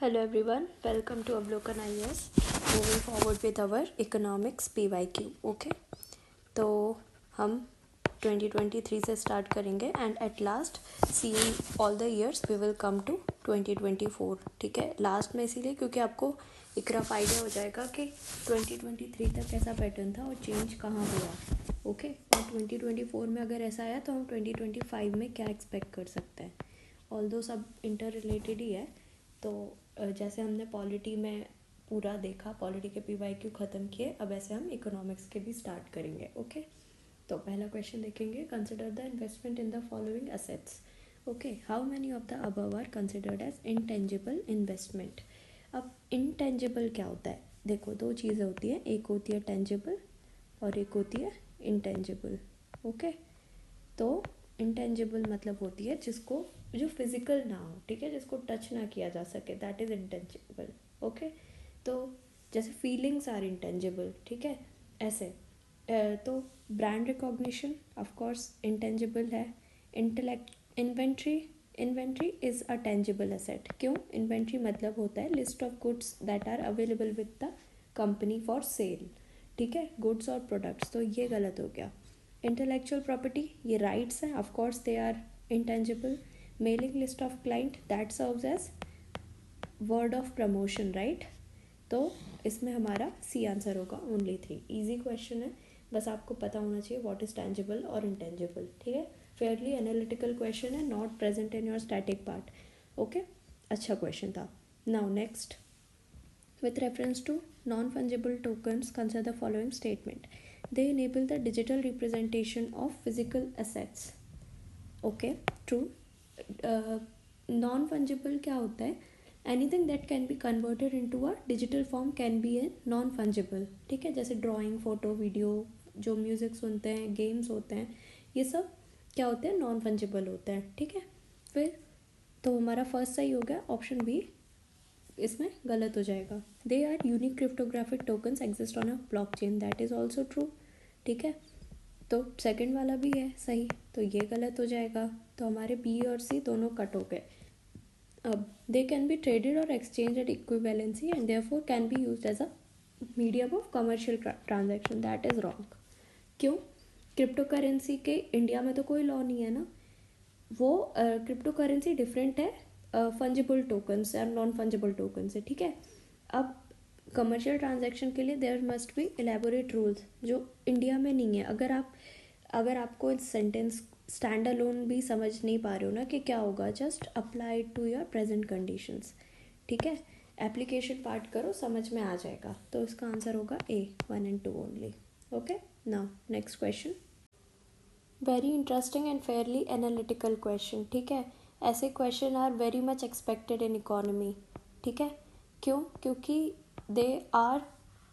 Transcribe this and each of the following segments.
Hello everyone, welcome to Avlokan IAS. Moving forward with our economics PYQ. Okay तो हम 2023 से start करेंगे and at last seeing all the years we will come to 2024. ठीक है, last में इसीलिए क्योंकि आपको एक रफ आइडिया हो जाएगा कि 2023 तक कैसा पैटर्न था और चेंज कहाँ हुआ. ओके और 2024 में अगर ऐसा आया तो हम 2025 में क्या एक्सपेक्ट कर सकते हैं. ऑल्दो सब इंटर रिलेटेड ही है. तो जैसे हमने पॉलिटी में पूरा देखा, पॉलिटी के PYQ ख़त्म किए, अब ऐसे हम इकोनॉमिक्स के भी स्टार्ट करेंगे. ओके तो पहला क्वेश्चन देखेंगे. Consider the investment in the following assets. Okay, how many of the above are considered as intangible investment. अब इंटेंजिबल क्या होता है? देखो, दो चीज़ें होती हैं, एक होती है टेंजिबल और एक होती है इंटेंजिबल. ओके तो इंटेंजिबल मतलब होती है जिसको जो फिजिकल ना हो, ठीक है, जिसको टच ना किया जा सके, दैट इज़ इंटेंजिबल. ओके तो जैसे फीलिंग्स आर इंटेंजिबल, ठीक है, ऐसे. तो brand recognition of course intangible है. Inventory is a tangible asset. क्यों? इन्वेंट्री मतलब होता है list of goods that are available with the company for sale. ठीक है, गुड्स और प्रोडक्ट्स, तो ये गलत हो गया. इंटेलेक्चुअल प्रॉपर्टी, ये राइट्स हैं, of course they are intangible. Mailing list of client, that serves as word of promotion, right. तो इसमें हमारा सी आंसर होगा. ओनली 3. इजी क्वेश्चन है, बस आपको पता होना चाहिए व्हाट इज टेंजिबल और इंटेंजिबल. ठीक है, फेयरली एनालिटिकल क्वेश्चन है, not present in your static part. Okay, अच्छा क्वेश्चन था. Now next, with reference to non-fungible tokens, consider the following statement. They enable the digital representation of physical assets. Okay, true. Non-fungible क्या होता है? Anything that can be converted into a digital form can be a non-fungible. ठीक है, जैसे drawing, photo, video, जो music सुनते हैं, games होते हैं, ये सब क्या होते हैं? नॉन फंजिबल होते हैं. ठीक है, फिर तो हमारा फर्स्ट सही हो गया, ऑप्शन बी इसमें गलत हो जाएगा. They are unique cryptographic tokens exist on a blockchain, that is also true. ठीक है, तो सेकंड वाला भी है सही, तो ये गलत हो जाएगा. तो हमारे बी और सी दोनों कट हो गए. अब दे कैन बी ट्रेडेड और exchange at equivalency and therefore can be used as a medium of commercial transaction, that is wrong. क्यों? क्रिप्टो करेंसी के इंडिया में तो कोई लॉ नहीं है ना. वो क्रिप्टो करेंसी डिफरेंट है फंजिबल टोकन से और नॉन फंजिबल टोकन से. ठीक है, अब कमर्शियल ट्रांजैक्शन के लिए there must be elaborate rules जो इंडिया में नहीं है. अगर आपको इस सेंटेंस स्टैंड अलोन भी समझ नहीं पा रहे हो ना कि क्या होगा, just apply to your present conditions. ठीक है, एप्लीकेशन पार्ट करो, समझ में आ जाएगा. तो इसका आंसर होगा A, 1 and 2 only. Okay, now next question. Very interesting and fairly analytical question. ठीक है, ऐसे question are very much expected in economy. ठीक है, क्यों? क्योंकि they are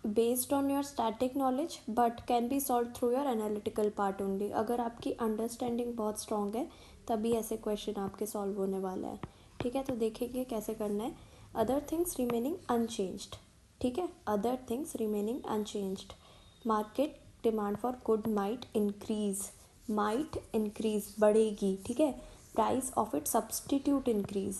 based on your static knowledge but can be solve through your analytical part only. अगर आपकी understanding बहुत स्ट्रॉन्ग है तभी ऐसे क्वेश्चन आपके सॉल्व होने वाले हैं. ठीक है, तो देखेंगे कैसे करना है. Other things remaining unchanged. ठीक है, other things remaining unchanged. Market demand for good might increase, बढ़ेगी. ठीक है, price of it substitute increase.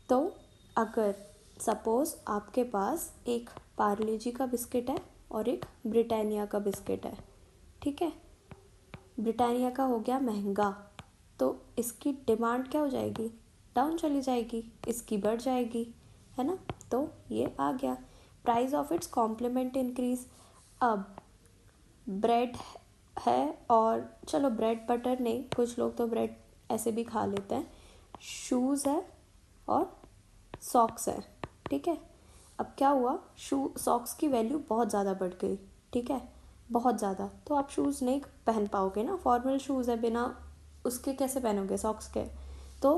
तो अगर सपोज आपके पास एक पार्ले जी का बिस्किट है और एक ब्रिटानिया का बिस्किट है. ठीक है, ब्रिटानिया का हो गया महंगा, तो इसकी डिमांड क्या हो जाएगी? डाउन चली जाएगी, इसकी बढ़ जाएगी, है ना. तो ये आ गया. Price of its complement increase. अब ब्रेड है, और चलो ब्रेड बटर नहीं, कुछ लोग तो ब्रेड ऐसे भी खा लेते हैं. शूज़ है और सॉक्स है. ठीक है, अब क्या हुआ, सॉक्स की वैल्यू बहुत ज़्यादा बढ़ गई. ठीक है, बहुत ज़्यादा, तो आप शूज़ नहीं पहन पाओगे ना. फॉर्मल शूज़ है, बिना उसके कैसे पहनोगे सॉक्स के. तो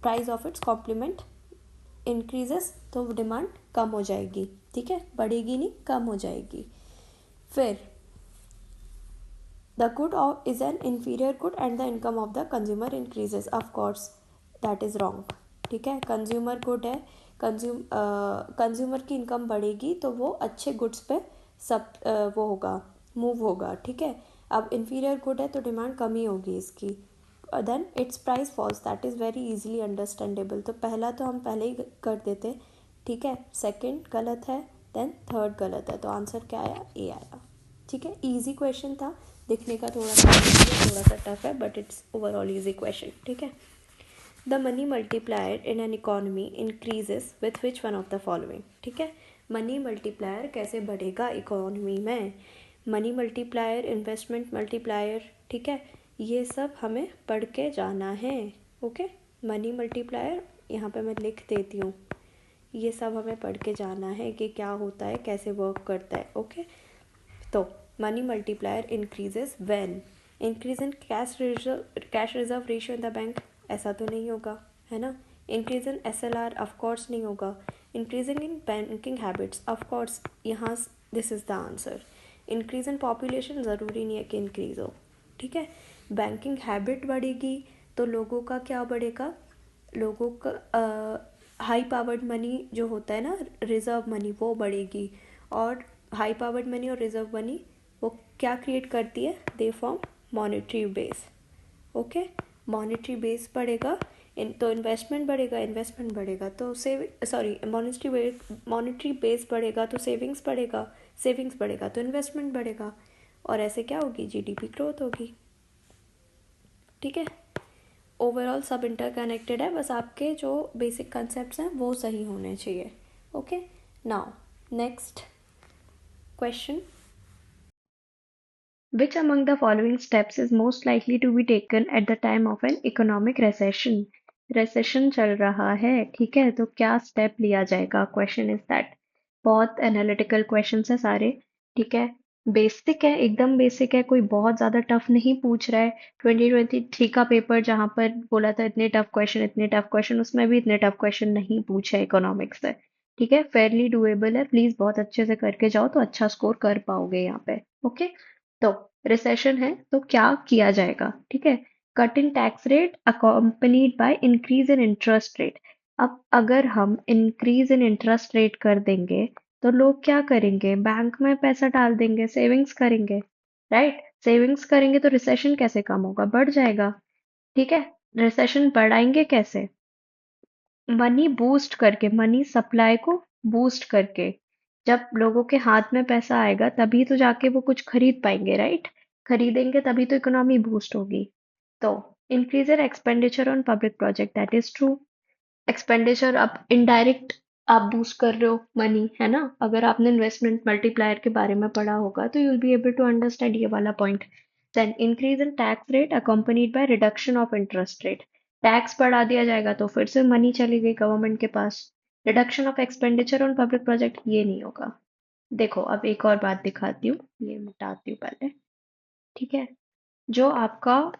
price of its complement increases, तो डिमांड कम हो जाएगी. ठीक है, बढ़ेगी नहीं, कम हो जाएगी. फिर the good is an inferior good and the income of the consumer increases. Of course that is wrong. ठीक है, कंज्यूमर गुड है, कंज्यूमर की इनकम बढ़ेगी तो वो अच्छे गुड्स पे सब वो होगा, मूव होगा. ठीक है, अब इन्फीरियर गुड है तो डिमांड कम ही होगी इसकी. Then its price falls, that is very easily understandable. तो पहला तो हम पहले ही कर देते, ठीक है। सेकंड गलत है, देन थर्ड गलत है, तो आंसर क्या आया, ए आया। ठीक है, इजी क्वेश्चन था, दिखने का थोड़ा सा थोड़ा सा टफ है, but it's overall easy question. ठीक है, the money multiplier in an economy increases with which one of the following. ठीक है, मनी मल्टीप्लायर कैसे बढ़ेगा इकोनॉमी में, मनी मल्टीप्लायर, इन्वेस्टमेंट मल्टीप्लायर, ठीक है, ये सब हमें पढ़ के जाना है। ओके, मनी मल्टीप्लायर यहाँ पे मैं लिख देती हूँ, ये सब हमें पढ़ के जाना है कि क्या होता है, कैसे वर्क करता है। ओके, तो money multiplier increases when increase in cash reserve ratio in the bank, ऐसा तो नहीं होगा, है ना। Increase in SLR, of course नहीं होगा। Increasing in banking habits, of course यहाँ this is the answer. Increase in population, ज़रूरी नहीं है कि इंक्रीज हो। ठीक है, बैंकिंग हैबिट बढ़ेगी तो लोगों का क्या बढ़ेगा, लोगों का हाई पावर्ड मनी जो होता है ना, रिजर्व मनी, वो बढ़ेगी। और हाई पावर्ड मनी और रिजर्व मनी वो क्या क्रिएट करती है, they form monetary base. Okay, monetary base बढ़ेगा तो इन्वेस्टमेंट बढ़ेगा, इन्वेस्टमेंट बढ़ेगा तो मॉनेटरी बेस बढ़ेगा तो सेविंग्स बढ़ेगा, सेविंग्स बढ़ेगा तो इन्वेस्टमेंट बढ़ेगा, और ऐसे क्या होगी, GDP ग्रोथ होगी। ठीक है, ओवरऑल सब इंटरकनेक्टेड है, बस आपके जो बेसिक कंसेप्ट्स हैं वो सही होने चाहिए। Okay, now next question, which among the following steps is most likely to be taken at the time of an economic recession? recession चल रहा है, ठीक है, तो क्या स्टेप लिया जाएगा, क्वेश्चन इज दैट। बहुत एनालिटिकल क्वेश्चन है सारे, ठीक है, बेसिक है, एकदम बेसिक है, कोई बहुत ज्यादा टफ नहीं पूछ रहा है। 2023 का पेपर जहां पर बोला था इतने टफ क्वेश्चन, इतने टफ क्वेश्चन, उसमें भी इतने टफ क्वेश्चन नहीं पूछे इकोनॉमिक्स से। ठीक है, फेयरली डुएबल है, प्लीज बहुत अच्छे से करके जाओ तो अच्छा स्कोर कर पाओगे यहाँ पे। ओके, तो रिसेशन है तो क्या किया जाएगा, ठीक है। Cut in tax rate accompanied by increase in interest rate. अब अगर हम इंक्रीज इन इंटरेस्ट रेट कर देंगे तो लोग क्या करेंगे, बैंक में पैसा डाल देंगे, सेविंग्स करेंगे, राइट। सेविंग्स करेंगे तो रिसेशन कैसे कम होगा, बढ़ जाएगा। ठीक है, रिसेशन बढ़ाएंगे कैसे, मनी बूस्ट करके, मनी सप्लाई को बूस्ट करके। जब लोगों के हाथ में पैसा आएगा तभी तो जाके वो कुछ खरीद पाएंगे, राइट। खरीदेंगे तभी तो इकोनॉमी बूस्ट होगी। तो increase in expenditure on public project, that is true. Expenditure अब इनडायरेक्ट आप बूस्ट कर रहे हो मनी, है ना। अगर आपने इन्वेस्टमेंट मल्टीप्लायर के बारे में पढ़ा होगा तो you will be able to understand ये वाला point. Then increase in tax rate accompanied by reduction of interest rate. Tax बढ़ा दिया जाएगा तो फिर से मनी चली गई गवर्नमेंट के पास। Reduction of expenditure on public project, ये नहीं होगा। देखो अब एक और बात दिखाती हूँ, ये मिटाती हूँ पहले। ठीक है, जो आपका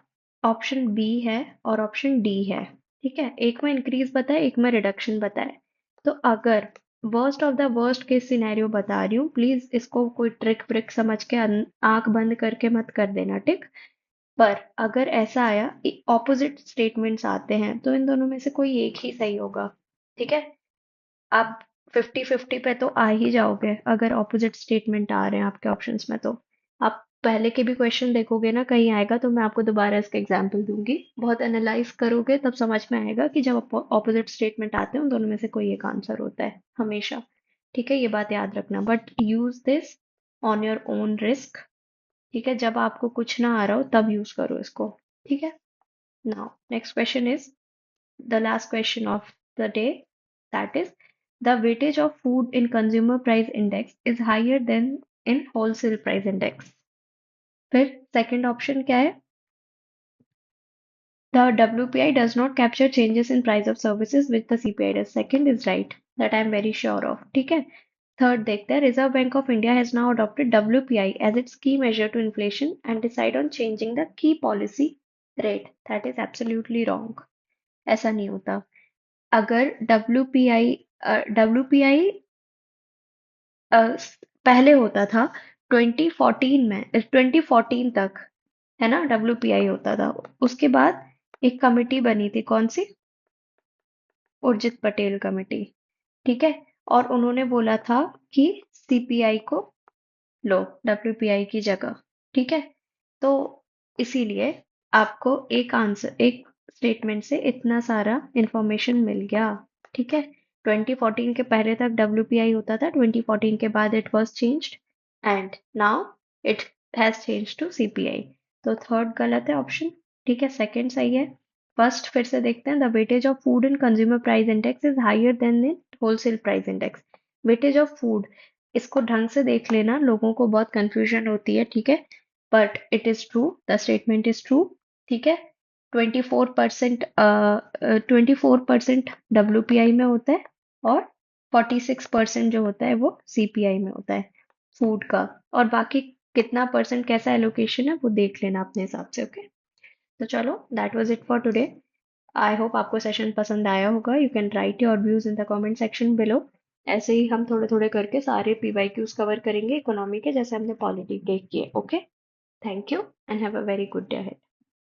ऑप्शन बी है और ऑप्शन डी है, ठीक है, एक में इंक्रीज बताए, एक में रिडक्शन बताए। तो अगर worst of the worst case scenario बता रही हूँ, प्लीज इसको कोई ट्रिक ब्रिक समझ के आंख बंद करके मत कर देना, ठीक। पर अगर ऐसा आया, ऑपोजिट स्टेटमेंट्स आते हैं तो इन दोनों में से कोई एक ही सही होगा। ठीक है, आप 50-50 पे तो आ ही जाओगे अगर ऑपोजिट स्टेटमेंट आ रहे हैं आपके ऑप्शंस में। तो आप पहले के भी क्वेश्चन देखोगे ना, कहीं आएगा तो मैं आपको दोबारा इसका एग्जांपल दूंगी, बहुत एनालाइज करोगे तब समझ में आएगा कि जब ऑपोजिट स्टेटमेंट आते हैं उन दोनों में से कोई एक आंसर होता है हमेशा। ठीक है, ये बात याद रखना, but use this on your own risk. ठीक है, जब आपको कुछ ना आ रहा हो तब यूज करो इसको। ठीक है, now next question is the last question of the day, that is, the weightage of food in consumer price index is higher than in wholesale price index। फिर सेकंड ऑप्शन क्या है, the WPI does not capture changes in price of services which the CPI does। second is right, that I am very sure of। ठीक है, third देखते हैं, reserve bank of India has now adopted WPI as its key measure to inflation and decide on changing the key policy rate। that is absolutely wrong, ऐसा नहीं होता। अगर WPI पहले होता था 2014 में, 2014 तक, है ना, WPI होता था। उसके बाद एक कमेटी बनी थी, कौन सी, उर्जित पटेल कमेटी। ठीक है, और उन्होंने बोला था कि CPI को लो WPI की जगह। ठीक है, तो इसीलिए आपको एक आंसर, एक स्टेटमेंट से इतना सारा इंफॉर्मेशन मिल गया। ठीक है, 2014 के पहले तक WPI होता था, 2014 के बाद it was changed and now it has change to CPI। तो थर्ड गलत है ऑप्शन। ठीक है, सेकंड सही है। फर्स्ट फिर से देखते हैं, the weightage of food in consumer price index is higher than in wholesale price index. Weightage of food, इसको ढंग से देख लेना, लोगों को बहुत कंफ्यूजन होती है। ठीक है, but it is true, the statement is true. ठीक है, 24%, 24% WPI में होता है और 46% जो होता है वो CPI में होता है फूड का। और बाकी कितना परसेंट कैसा एलोकेशन है वो देख लेना अपने हिसाब से। ओके, तो चलो, that was it for today. I hope आपको सेशन पसंद आया होगा। You can write your views in the comment section below. ऐसे ही हम थोड़े थोड़े करके सारे PYQs कवर करेंगे इकोनॉमी के, जैसे हमने पॉलिटी के किए। Okay, thank you and have a very good day.